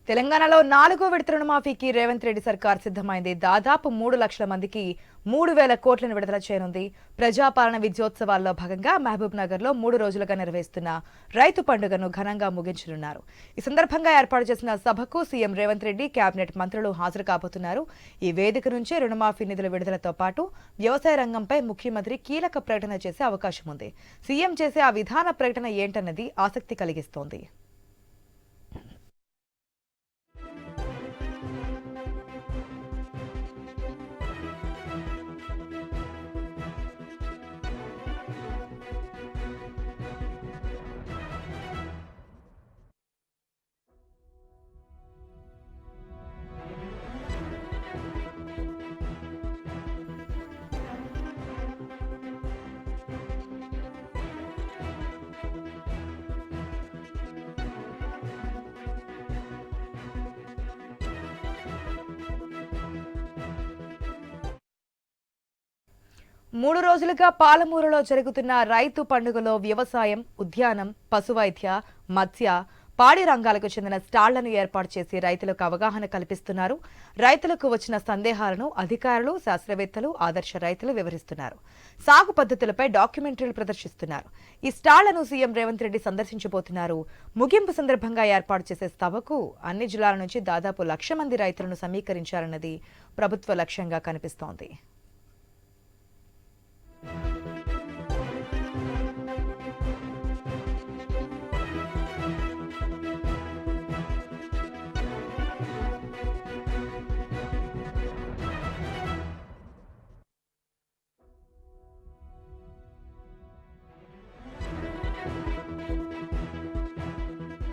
తెలంగాణలో 4వ విడత రుణమాఫీకి రేవంత్ రెడ్డి సర్కార్ సిద్ధమైంది. దాదాపు 3 లక్షల మందికి 3,000 కోట్లను విడుదల చేయనుంది. ప్రజాపాలన విజయోత్సవాల్లో భాగంగా మహబూబ్ నగర్ లో 3 రోజులుగా నిర్వహిస్తున్న రైతు పండుగను ఘనంగా ముగించనున్నారు. ఈ సందర్భంగా ఏర్పాటు చేసిన సభకు సీఎం రేవంత్ రెడ్డి, కేబినెట్ మంత్రులు హాజరు కాబోతున్నారు. ఈ వేదిక నుంచే రుణమాఫీ నిధుల విడుదలతో పాటు వ్యవసాయ రంగంపై ముఖ్యమంత్రి కీలక ప్రకటన చేసే అవకాశం ఉంది. సీఎం చేసే ఆ విధాన ప్రకటన ఏంటన్నది ఆసక్తి కలిగిస్తోంది. మూడు రోజులుగా పాలమూరులో జరుగుతున్న రైతు పండుగలో వ్యవసాయం, ఉద్యానం, పశువైద్య, మత్స్య, పాడి రంగాలకు చెందిన స్టాళ్లను ఏర్పాటు చేసి రైతులకు అవగాహన కల్పిస్తున్నారు. రైతులకు వచ్చిన సందేహాలను అధికారులు, శాస్త్రవేత్తలు, ఆదర్శ రైతులు వివరిస్తున్నారు. సాగు పద్ధతులపై డాక్యుమెంటరీలు ప్రదర్శిస్తున్నారు. ఈ స్టాళ్లను సీఎం రేవంత్ రెడ్డి సందర్శించబోతున్నారు. ముగింపు సందర్భంగా ఏర్పాటు చేసే సభకు అన్ని జిల్లాల నుంచి దాదాపు 1,00,000 మంది రైతులను సమీకరించాలన్నది ప్రభుత్వ లక్ష్యంగా కనిపిస్తోంది.